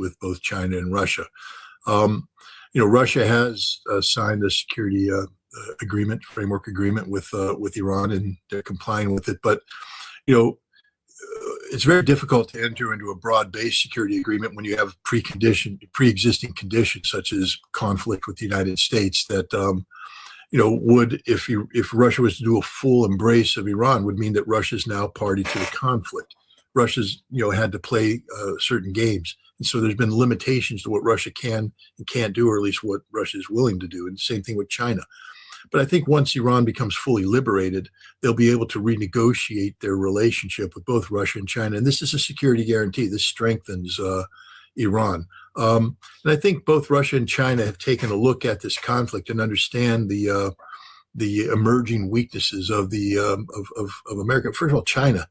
with both China and Russia. Russia has signed a security framework agreement with Iran, and they're complying with it. But it's very difficult to enter into a broad-based security agreement when you have pre-existing conditions such as conflict with the United States that would, if Russia was to do a full embrace of Iran, would mean that Russia's now party to the conflict. Russia's had to play certain games, and so there's been limitations to what Russia can and can't do, or at least what Russia is willing to do. And the same thing with China. But I think once Iran becomes fully liberated, they'll be able to renegotiate their relationship with both Russia and China. And this is a security guarantee. This strengthens Iran. And I think both Russia and China have taken a look at this conflict and understand the emerging weaknesses of America. First of all, China.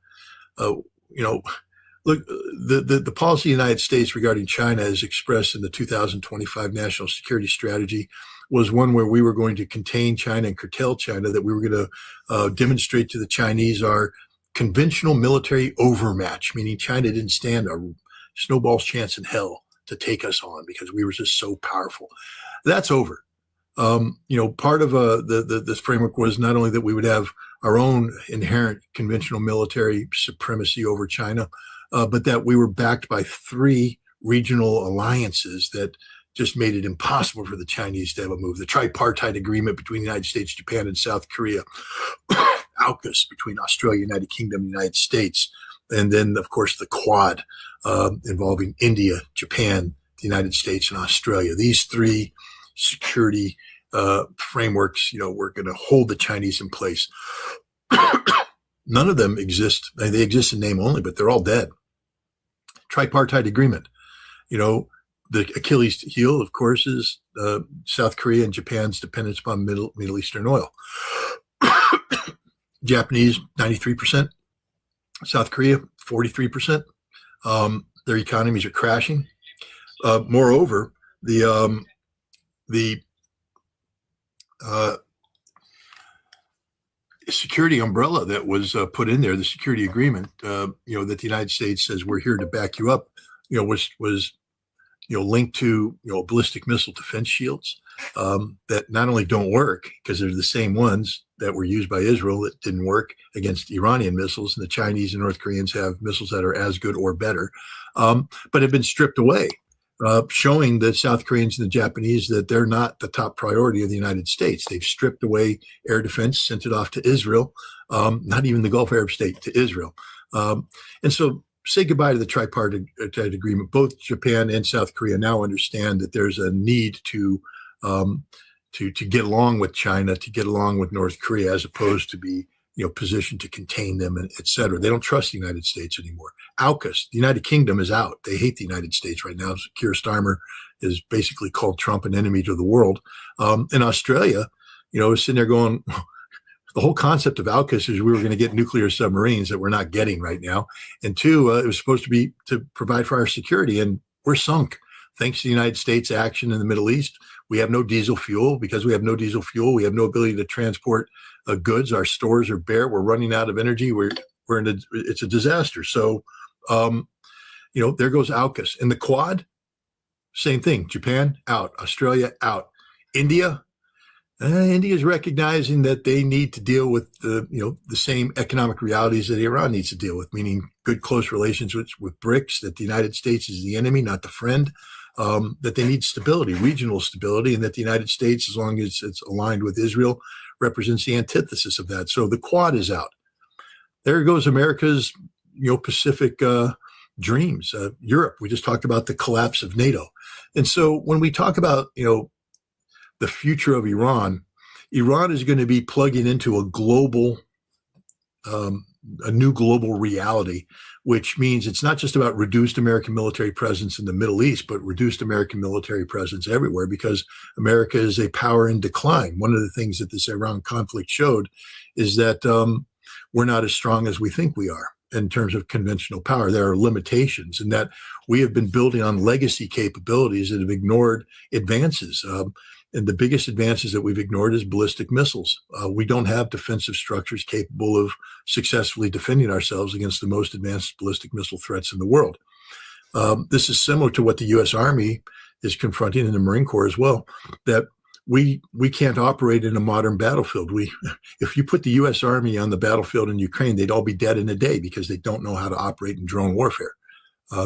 Look, the policy of the United States regarding China, as expressed in the 2025 National Security Strategy, was one where we were going to contain China and curtail China, that we were going to demonstrate to the Chinese our conventional military overmatch, meaning China didn't stand a snowball's chance in hell to take us on because we were just so powerful. That's over. Part of this framework was not only that we would have our own inherent conventional military supremacy over China, but that we were backed by 3 regional alliances that just made it impossible for the Chinese to have a move. The tripartite agreement between the United States, Japan, and South Korea, AUKUS between Australia, United Kingdom, and the United States, and then, of course, the Quad involving India, Japan, the United States, and Australia. These 3 security frameworks, were going to hold the Chinese in place. None of them exist. They exist in name only, but they're all dead. Tripartite agreement. The Achilles heel, of course, is South Korea and Japan's dependence upon Middle Eastern oil. Japanese, 93%. South Korea, 43%. Their economies are crashing. Moreover, the security umbrella that was put in there, the security agreement, that the United States says we're here to back you up, was linked to ballistic missile defense shields that not only don't work because they're the same ones that were used by Israel that didn't work against Iranian missiles, and the Chinese and North Koreans have missiles that are as good or better, but have been stripped away, showing the South Koreans and the Japanese that they're not the top priority of the United States. They've stripped away air defense, sent it off to Israel, not even the Gulf Arab state, to Israel. And so say goodbye to the tripartite agreement. Both Japan and South Korea now understand that there's a need to get along with China, to get along with North Korea, as opposed to be positioned to contain them, and et cetera. They don't trust the United States anymore. AUKUS, the United Kingdom, is out. They hate the United States right now. Keir Starmer has basically called Trump an enemy to the world. And Australia, is sitting there going, the whole concept of AUKUS is we were going to get nuclear submarines that we're not getting right now. And 2, it was supposed to be to provide for our security, and we're sunk. Thanks to the United States action in the Middle East, we have no diesel fuel. Because we have no diesel fuel, we have no ability to transport goods. Our stores are bare. We're running out of energy. It's a disaster. So, there goes AUKUS. And the Quad, same thing. Japan, out. Australia, out. India is recognizing that they need to deal with the same economic realities that Iran needs to deal with, meaning good, close relations with BRICS, that the United States is the enemy, not the friend, that they need stability, regional stability, and that the United States, as long as it's aligned with Israel, represents the antithesis of that. So the Quad is out. There goes America's, Pacific dreams. Europe, we just talked about the collapse of NATO. And so when we talk about, the future of Iran is going to be plugging into a new global reality, which means it's not just about reduced American military presence in the Middle East, but reduced American military presence everywhere, because America is a power in decline. One of the things that this Iran conflict showed is that we're not as strong as we think we are in terms of conventional power. There are limitations, and that we have been building on legacy capabilities that have ignored advances. And the biggest advances that we've ignored is ballistic missiles. We don't have defensive structures capable of successfully defending ourselves against the most advanced ballistic missile threats in the world. This is similar to what the U.S. Army is confronting in the Marine Corps as well, that we can't operate in a modern battlefield. If you put the U.S. Army on the battlefield in Ukraine, they'd all be dead in a day because they don't know how to operate in drone warfare.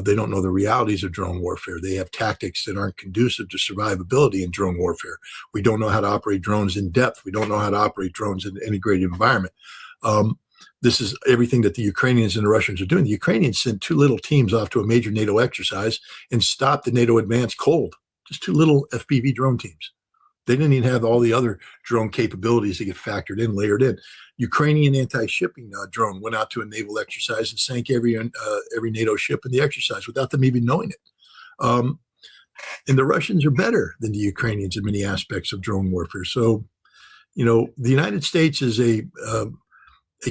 They don't know the realities of drone warfare. They have tactics that aren't conducive to survivability in drone warfare. We don't know how to operate drones in depth. We don't know how to operate drones in an integrated environment. This is everything that the Ukrainians and the Russians are doing. The Ukrainians sent two little teams off to a major NATO exercise and stopped the NATO advance cold. Just two little FPV drone teams. They didn't even have all the other drone capabilities that get factored in, layered in. Ukrainian anti-shipping drone went out to a naval exercise and sank every NATO ship in the exercise without them even knowing it. And the Russians are better than the Ukrainians in many aspects of drone warfare. So, the United States is a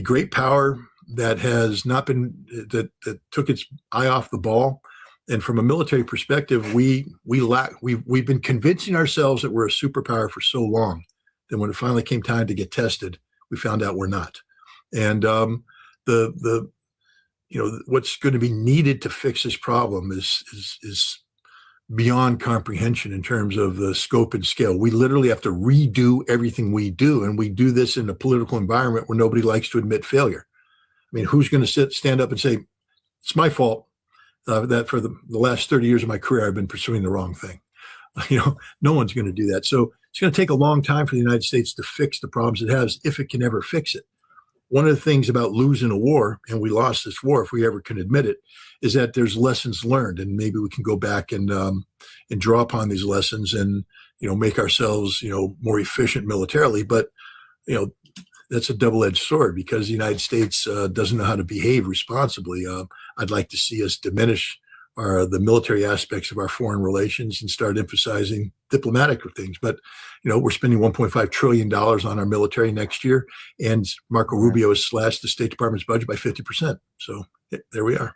great power that has not been that took its eye off the ball. And from a military perspective, we've been convincing ourselves that we're a superpower for so long that when it finally came time to get tested, we found out we're not. And what's going to be needed to fix this problem is beyond comprehension in terms of the scope and scale. We literally have to redo everything we do, and we do this in a political environment where nobody likes to admit failure. I mean, who's going to stand up and say, it's my fault that for the last 30 years of my career, I've been pursuing the wrong thing? No one's going to do that. So it's going to take a long time for the United States to fix the problems it has, if it can ever fix it. One of the things about losing a war, and we lost this war if we ever can admit it, is that there's lessons learned, and maybe we can go back and draw upon these lessons and make ourselves more efficient militarily. But that's a double-edged sword, because the United States doesn't know how to behave responsibly. I'd like to see us diminish the military aspects of our foreign relations and start emphasizing diplomatic things. But, we're spending $1.5 trillion on our military next year, and Marco Rubio has slashed the State Department's budget by 50%. So there we are.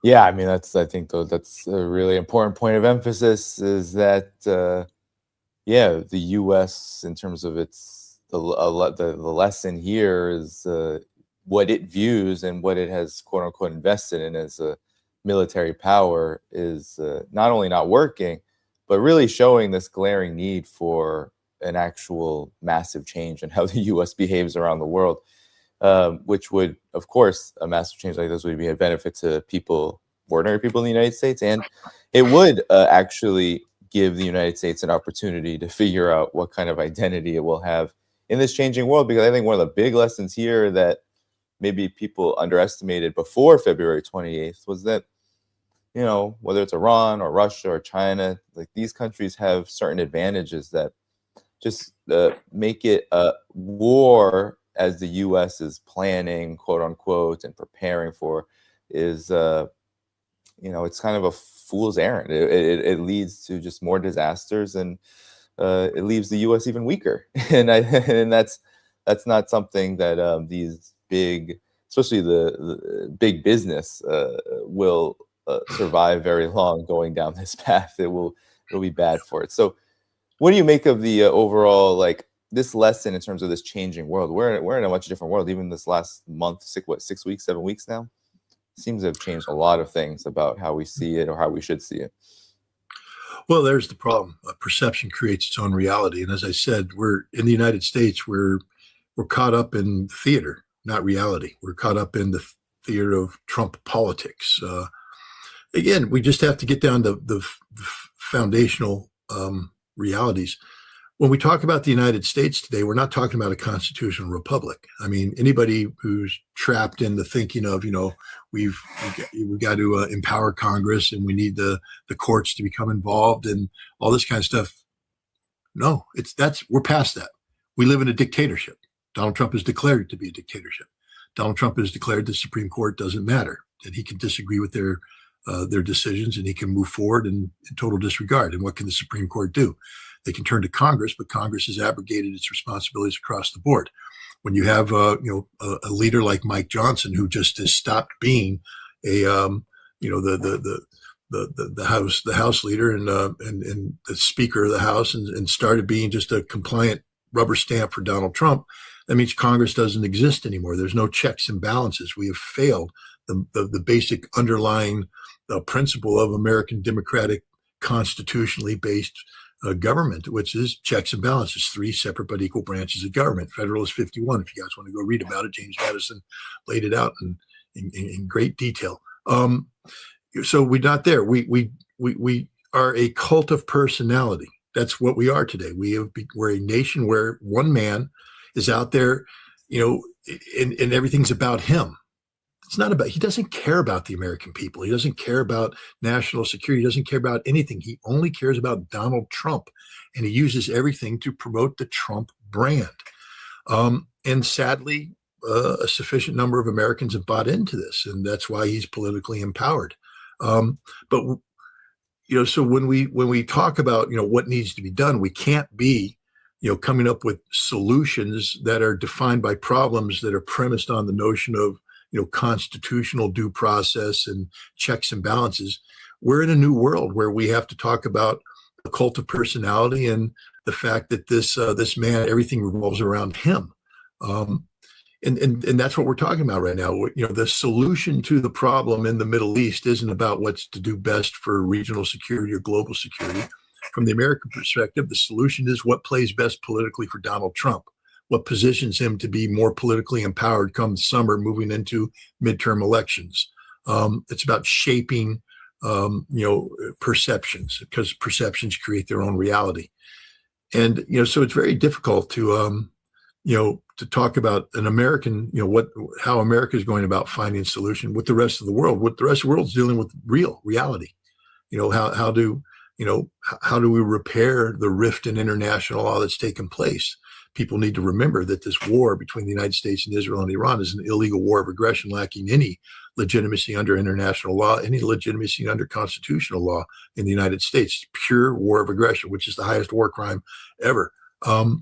Yeah, I mean, I think that's a really important point of emphasis, is that, the U.S., in terms of the lesson here, is what it views and what it has, quote unquote, invested in as a military power is not only not working, but really showing this glaring need for an actual massive change in how the U.S. behaves around the world, which would, of course, a massive change like this would be a benefit to ordinary people in the United States. And it would actually give the United States an opportunity to figure out what kind of identity it will have in this changing world. Because I think one of the big lessons here that maybe people underestimated before February 28th was that, whether it's Iran or Russia or China, like, these countries have certain advantages that just make it a war, as the U.S. is planning, quote unquote, and preparing for, is, it's kind of a fool's errand. It leads to just more disasters, and it leaves the U.S. even weaker. And that's not something that these big, especially the big business, will survive very long going down this path. It'll be bad for it. So what do you make of the overall, this lesson in terms of this changing world? We're in a much different world. Even this last month, 6 weeks, 7 weeks now, seems to have changed a lot of things about how we see it or how we should see it. Well, there's the problem. Perception creates its own reality. And as I said, we're in the United States, we're caught up in theater, not reality. We're caught up in the theater of Trump politics. Again, we just have to get down to the foundational realities. When we talk about the United States today, we're not talking about a constitutional republic. I mean, anybody who's trapped in the thinking of, we've got to empower Congress, and we need the courts to become involved and all this kind of stuff. No, we're past that. We live in a dictatorship. Donald Trump has declared it to be a dictatorship. Donald Trump has declared the Supreme Court doesn't matter, that he can disagree with their decisions, and he can move forward in total disregard. And what can the Supreme Court do? They can turn to Congress, but Congress has abrogated its responsibilities across the board. When you have a leader like Mike Johnson, who just has stopped being the House leader and the Speaker of the House, and started being just a compliant rubber stamp for Donald Trump, that means Congress doesn't exist anymore. There's no checks and balances. We have failed the basic underlying principle of American democratic, constitutionally based government, which is checks and balances, three separate but equal branches of government. Federal is 51. If you guys want to go read about it, James Madison laid it out in great detail. So we're not there. We are a cult of personality. That's what we are today. We're a nation where one man is out there, and everything's about him. It's not about, he doesn't care about the American people. He doesn't care about national security. He doesn't care about anything. He only cares about Donald Trump, and he uses everything to promote the Trump brand. And sadly, a sufficient number of Americans have bought into this, and that's why he's politically empowered. But so when we talk about what needs to be done, we can't be coming up with solutions that are defined by problems that are premised on the notion of constitutional due process and checks and balances. We're in a new world where we have to talk about a cult of personality and the fact that this man, everything revolves around him. And that's what we're talking about right now. The solution to the problem in the Middle East isn't about what's to do best for regional security or global security. From the American perspective, the solution is what plays best politically for Donald Trump, what positions him to be more politically empowered come summer, moving into midterm elections. It's about shaping, perceptions, because perceptions create their own reality. And, so it's very difficult to talk about an American, how America is going about finding a solution with the rest of the world. What the rest of the world is dealing with reality. How do we repair the rift in international law that's taken place? People need to remember that this war between the United States and Israel and Iran is an illegal war of aggression, lacking any legitimacy under international law, any legitimacy under constitutional law in the United States. Pure war of aggression, which is the highest war crime ever. The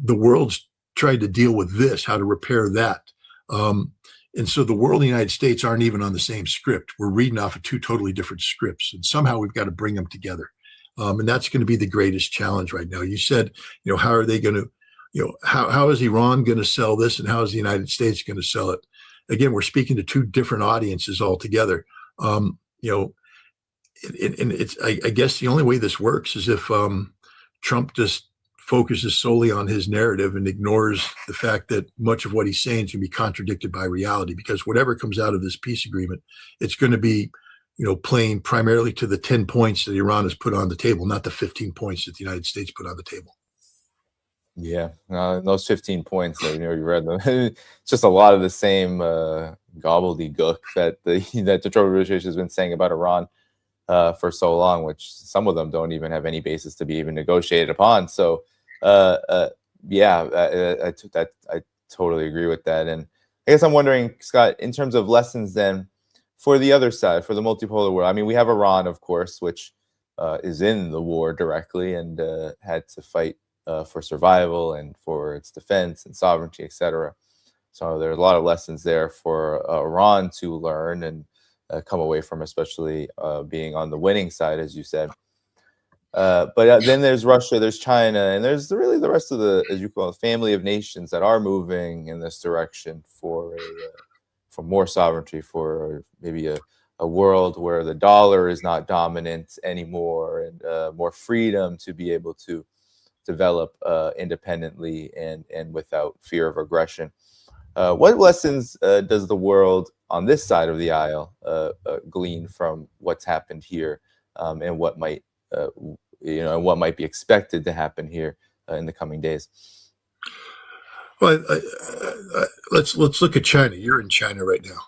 world's tried to deal with this, how to repair that. And so the world and the United States aren't even on the same script. We're reading off of two totally different scripts, and somehow we've got to bring them together. And that's going to be the greatest challenge right now. You said, how are they going to, how is Iran going to sell this, and how is the United States going to sell it? Again, we're speaking to two different audiences altogether. And it's, I guess the only way this works is if Trump just focuses solely on his narrative and ignores the fact that much of what he's saying can be contradicted by reality, because whatever comes out of this peace agreement, it's going to be, playing primarily to the 10 points that Iran has put on the table, not the 15 points that the United States put on the table. Yeah, those 15 points, you read them. It's just a lot of the same gobbledygook that the Trump administration has been saying about Iran for so long, which some of them don't even have any basis to be even negotiated upon. So, I totally agree with that. And I guess I'm wondering, Scott, in terms of lessons then for the other side, for the multipolar world. I mean, we have Iran, of course, which is in the war directly and had to fight for survival and for its defense and sovereignty, etc. So there's a lot of lessons there for Iran to learn and come away from, especially being on the winning side, as you said. But then there's Russia, there's China, and there's really the rest of the, as you call it, family of nations that are moving in this direction for more sovereignty, for maybe a world where the dollar is not dominant anymore, and more freedom to be able to develop independently and without fear of aggression. What lessons does the world on this side of the aisle glean from what's happened here, and what might what might be expected to happen here in the coming days? Well, let's look at China. You're in China right now.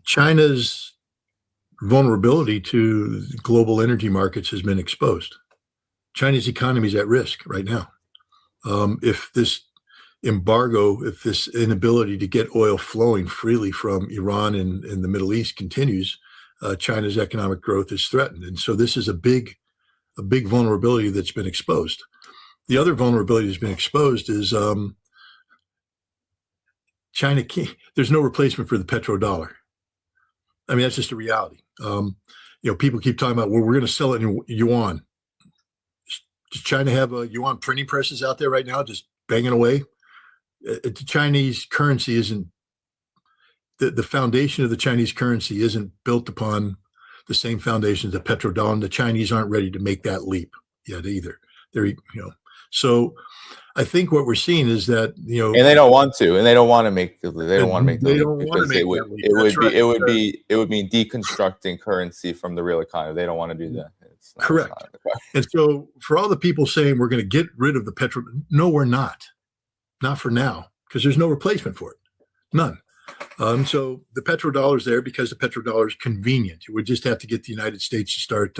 China's vulnerability to global energy markets has been exposed. China's economy is at risk right now. If this embargo, if this inability to get oil flowing freely from Iran and the Middle East continues, China's economic growth is threatened. And so this is a big vulnerability that's been exposed. The other vulnerability that's been exposed is China can't, there's no replacement for the petrodollar. I mean, that's just a reality. People keep talking about, well, we're going to sell it in yuan. Does China have yuan printing presses out there right now, just banging away? The Chinese currency isn't the foundation of the Chinese currency isn't built upon the same foundations of petrodollar, and the Chinese aren't ready to make that leap yet either. They're, so I think what we're seeing is that, and they don't want to, and they don't want to make the they leap don't want to because make that leap. That's right. it would mean deconstructing currency from the real economy. They don't want to do that. Correct. And so for all the people saying we're going to get rid of the petrol, no, we're not for now, because there's no replacement for it. None. So the petrodollar is there because the petrodollar is convenient. We just have to get the United States to start,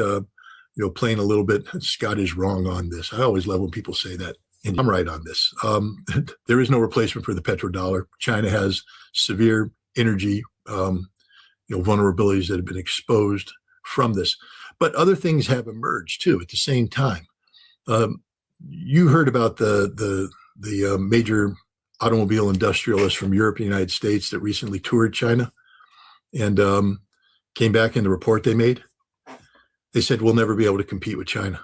playing a little bit. Scott is wrong on this. I always love when people say that. And I'm right on this. There is no replacement for the petrodollar. China has severe energy, vulnerabilities that have been exposed from this. But other things have emerged too at the same time. You heard about the major automobile industrialists from Europe and the United States that recently toured China and came back in the report they made. They said, we'll never be able to compete with China.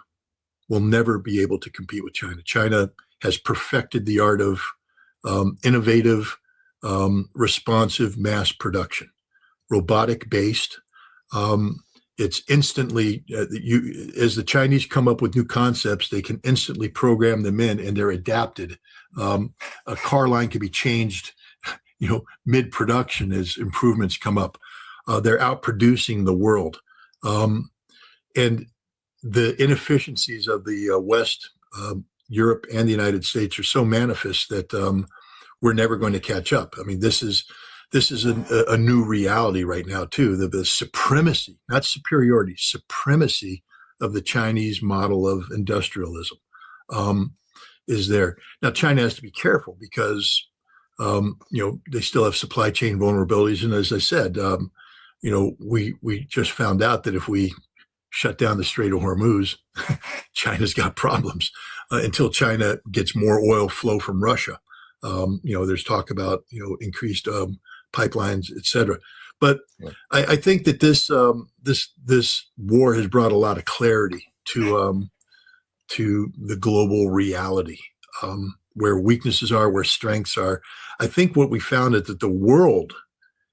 We'll never be able to compete with China. China has perfected the art of innovative, responsive mass production, robotic-based. It's instantly, as the Chinese come up with new concepts, they can instantly program them in and they're adapted. A car line can be changed, mid-production as improvements come up. They're outproducing the world. And the inefficiencies of the West, Europe, and the United States are so manifest that we're never going to catch up. I mean, this is a new reality right now, too. The supremacy, not superiority, supremacy of the Chinese model of industrialism is there. Now, China has to be careful because, they still have supply chain vulnerabilities. And as I said, we just found out that if we shut down the Strait of Hormuz, China's got problems until China gets more oil flow from Russia. There's talk about, increased pipelines, et cetera. But yeah. I think that this war has brought a lot of clarity to the global reality, where weaknesses are, where strengths are. I think what we found is that the world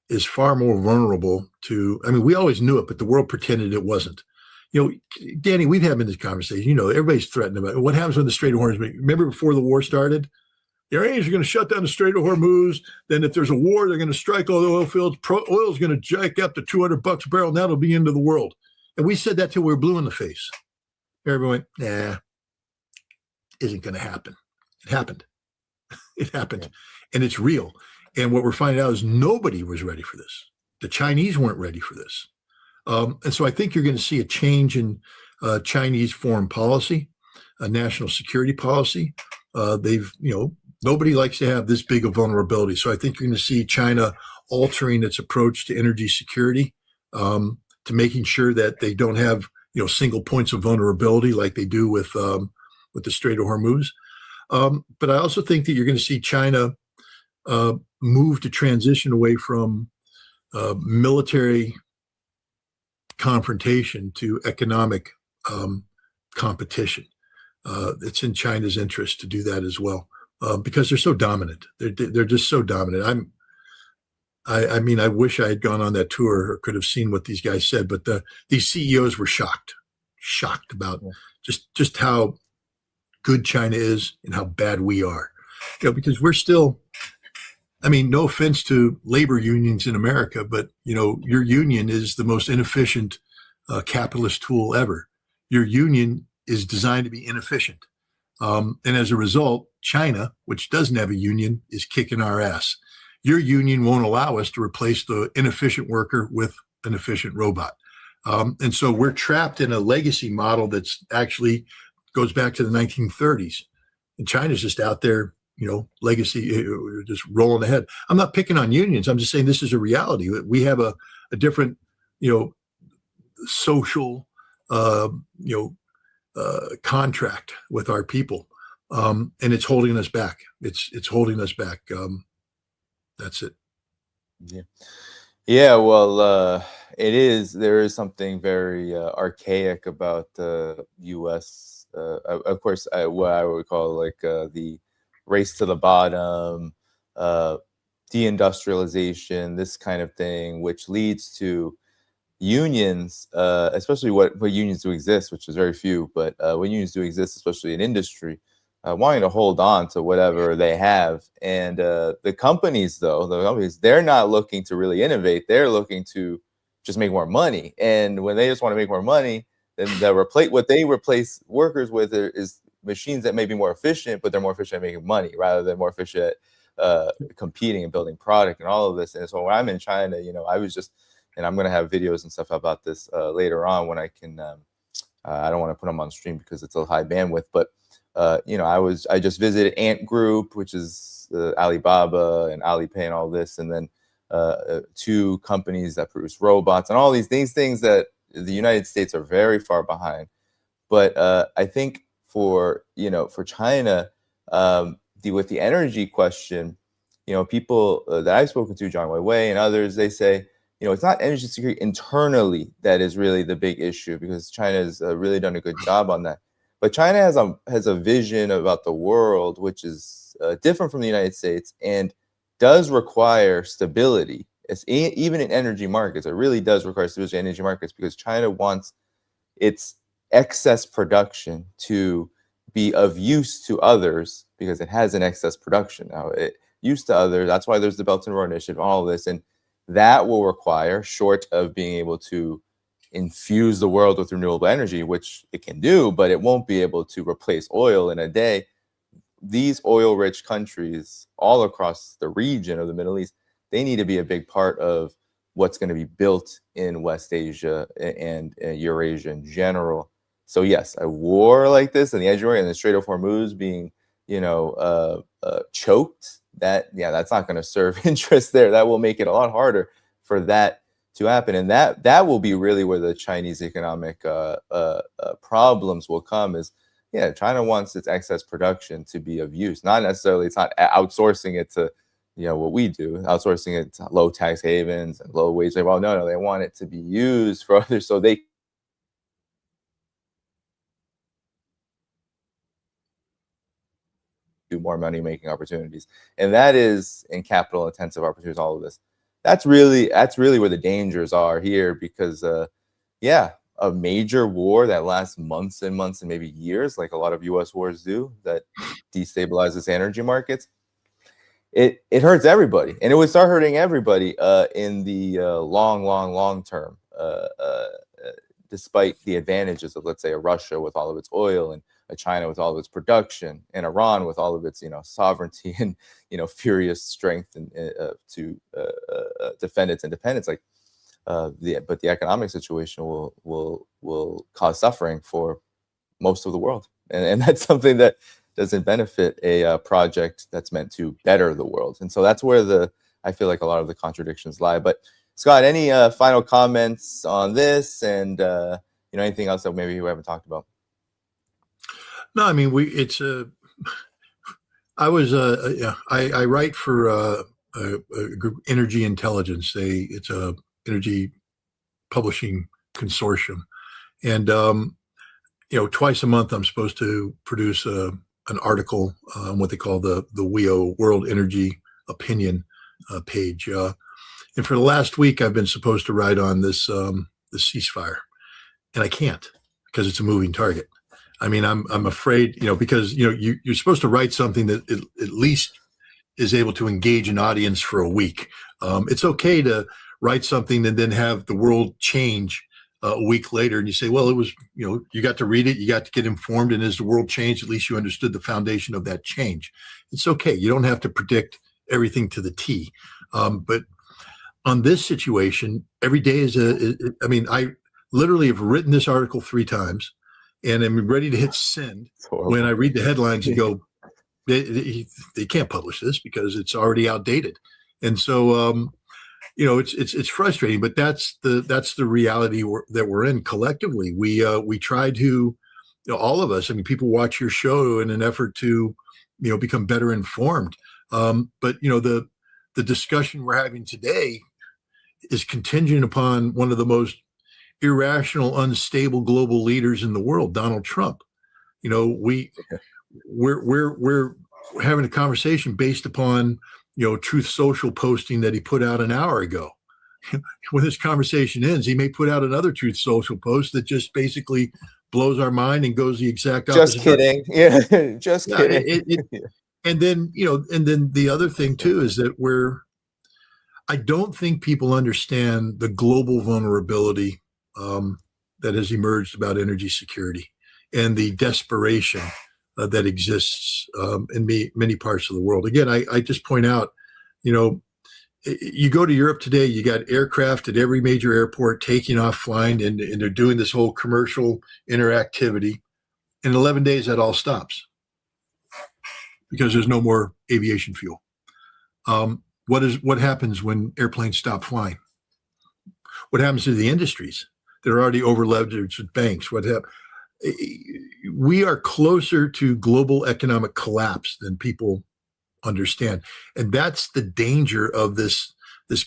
is far more vulnerable to, we always knew it, but the world pretended it wasn't. Danny, we've had this conversation, everybody's threatened about it. What happens when the Strait of Hormuz, remember before the war started? The Iranians are going to shut down the Strait of Hormuz. Then if there's a war, they're going to strike all the oil fields. Oil is going to jack up to $200 a barrel. And that'll be into the world. And we said that till we were blue in the face. Everyone went, nah, isn't going to happen. It happened. It happened. Yeah. And it's real. And what we're finding out is nobody was ready for this. The Chinese weren't ready for this. And so I think you're going to see a change in Chinese foreign policy, national security policy. Nobody likes to have this big a vulnerability. So I think you're going to see China altering its approach to energy security, to making sure that they don't have, single points of vulnerability like they do with the Strait of Hormuz. But I also think that you're going to see China move to transition away from military confrontation to economic competition. It's in China's interest to do that as well, because they're so dominant. They're just so dominant. I wish I had gone on that tour or could have seen what these guys said, but these CEOs were shocked about just how good China is and how bad we are. Because we're still, no offense to labor unions in America, but your union is the most inefficient capitalist tool ever. Your union is designed to be inefficient. And as a result, China, which doesn't have a union, is kicking our ass. Your union won't allow us to replace the inefficient worker with an efficient robot. And so we're trapped in a legacy model that's actually goes back to the 1930s. And China's just out there, legacy, just rolling ahead. I'm not picking on unions. I'm just saying this is a reality. We have a different, social, contract with our people, and it's holding us back. It's holding us back. That's it. Yeah. Well, it is. There is something very archaic about the U.S. Of course, what I would call like the race to the bottom, deindustrialization, this kind of thing, which leads to unions, especially what unions do exist, which is very few, but when unions do exist, especially in industry, wanting to hold on to whatever they have. And the companies, though, they're not looking to really innovate. They're looking to just make more money. And when they just want to make more money, then what they replace workers with is machines that may be more efficient, but they're more efficient at making money rather than more efficient at competing and building product and all of this. And so when I'm in China, I was just, and I'm going to have videos and stuff about this later on when I can. I don't want to put them on stream because it's a high bandwidth, but I just visited Ant Group, which is Alibaba and Alipay and all this, and then two companies that produce robots and all these things that the United States are very far behind. But I think for China, with the energy question, people that I've spoken to, John Weiwei and others, they say, it's not energy security internally that is really the big issue, because China has really done a good job on that. But China has a vision about the world which is different from the United States and does require stability. Even in energy markets, it really does require stability in energy markets, because China wants its excess production to be of use to others, because it has an excess production now. It used to others. That's why there's the Belt and Road Initiative, all of this, and that will require, short of being able to infuse the world with renewable energy, which it can do, but it won't be able to replace oil in a day. These oil-rich countries all across the region of the Middle East, they need to be a big part of what's going to be built in West Asia and Eurasia in general. So yes, a war like this and the edge and the Strait of Hormuz being, choked, that's not going to serve interest there. That will make it a lot harder for that to happen, and that will be really where the Chinese economic problems will come. Is China wants its excess production to be of use, not necessarily. It's not outsourcing it to what we do, outsourcing it to low tax havens and low wage labor. Well, no, they want it to be used for others, so they do more money making opportunities, and that is in capital intensive opportunities. All of this, that's really where the dangers are here, because a major war that lasts months and months and maybe years, like a lot of U.S. wars do, that destabilizes energy markets, it hurts everybody, and it would start hurting everybody in the long term, despite the advantages of, let's say, a Russia with all of its oil, and a China with all of its production, and Iran with all of its sovereignty and furious strength and to defend its independence. But the economic situation will cause suffering for most of the world, and that's something that doesn't benefit a project that's meant to better the world. And so that's where I feel like a lot of the contradictions lie. But Scott, any final comments on this, and anything else that maybe we haven't talked about? No, I mean, I write for a group, Energy Intelligence. It's a energy publishing consortium, and twice a month I'm supposed to produce an article on what they call the WEO, World Energy Opinion page. And for the last week, I've been supposed to write on this the ceasefire, and I can't, because it's a moving target. I mean, I'm afraid, because you're supposed to write something that at least is able to engage an audience for a week. It's okay to write something and then have the world change a week later, and you say, well, it was, you got to read it, you got to get informed, and as the world changed, at least you understood the foundation of that change. It's okay. You don't have to predict everything to the T. But on this situation, every day I literally have written this article 3 times, and I'm ready to hit send when I read the headlines and go, they can't publish this because it's already outdated. And so, it's frustrating, but that's the reality that we're in collectively. We try to, all of us, I mean, people watch your show in an effort to, become better informed. But the discussion we're having today is contingent upon one of the most irrational, unstable global leaders in the world, Donald Trump. We're having a conversation based upon, Truth Social posting that he put out an hour ago. When this conversation ends, he may put out another Truth Social post that just basically blows our mind and goes the exact opposite. Just kidding. Yeah, just kidding. And then, and then the other thing too is that I don't think people understand the global vulnerability that has emerged about energy security and the desperation that exists in many parts of the world. Again, I just point out, you go to Europe today, you got aircraft at every major airport taking off, flying, and they're doing this whole commercial interactivity. In 11 days, that all stops because there's no more aviation fuel. What happens when airplanes stop flying? What happens to the industries? They're already over-leveraged with banks. We are closer to global economic collapse than people understand. And that's the danger of this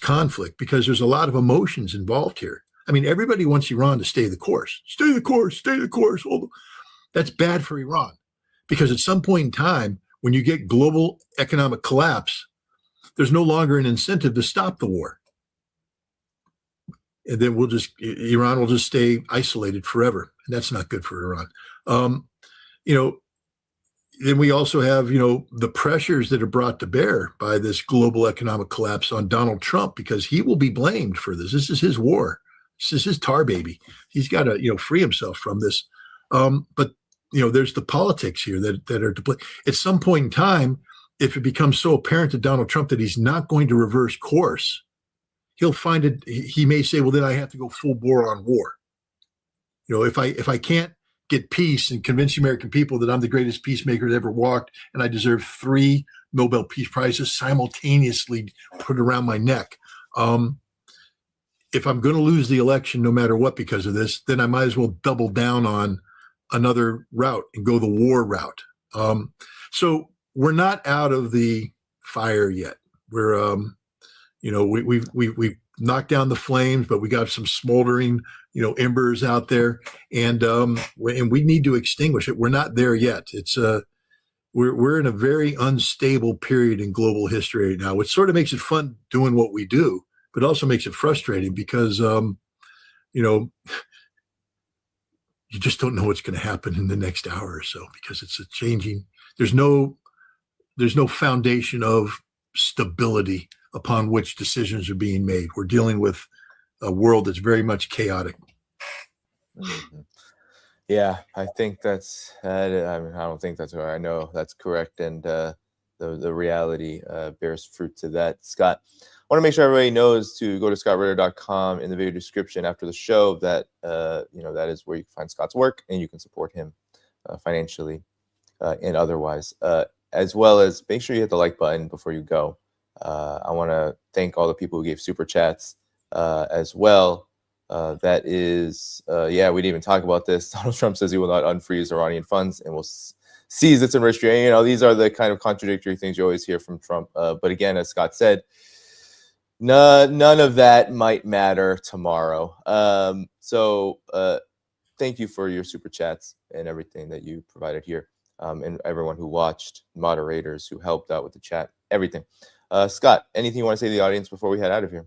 conflict, because there's a lot of emotions involved here. I mean, everybody wants Iran to stay the course. Stay the course, stay the course. That's bad for Iran, because at some point in time, when you get global economic collapse, there's no longer an incentive to stop the war. And then Iran will just stay isolated forever. And that's not good for Iran. Then we also have, the pressures that are brought to bear by this global economic collapse on Donald Trump, because he will be blamed for this. This is his war. This is his tar baby. He's got to, free himself from this. But there's the politics here that are to play. At some point in time, if it becomes so apparent to Donald Trump that he's not going to reverse course, he'll find it. He may say, well, then I have to go full bore on war. If I can't get peace and convince the American people that I'm the greatest peacemaker that ever walked and I deserve 3 Nobel Peace Prizes simultaneously put around my neck. If I'm going to lose the election, no matter what, because of this, then I might as well double down on another route and go the war route. So we're not out of the fire yet. We're, we've knocked down the flames, but we got some smoldering, embers out there, and we need to extinguish it. We're not there yet. It's we're in a very unstable period in global history right now, which sort of makes it fun doing what we do, but also makes it frustrating because you just don't know what's going to happen in the next hour or so, because it's a changing. There's no foundation of stability upon which decisions are being made. We're dealing with a world that's very much chaotic. Mm-hmm. Yeah, I think that's. I don't think that's right. I know that's correct, and the reality bears fruit to that. Scott, I want to make sure everybody knows to go to scottritter.com in the video description after the show. That that is where you can find Scott's work, and you can support him financially and otherwise, as well as make sure you hit the like button before you go. I want to thank all the people who gave super chats as well. That is, we didn't even talk about this. Donald Trump says he will not unfreeze Iranian funds and will seize its enriched uranium. These are the kind of contradictory things you always hear from Trump. But again, as Scott said, none of that might matter tomorrow. So thank you for your super chats and everything that you provided here, and everyone who watched, moderators who helped out with the chat, everything. Scott, anything you want to say to the audience before we head out of here?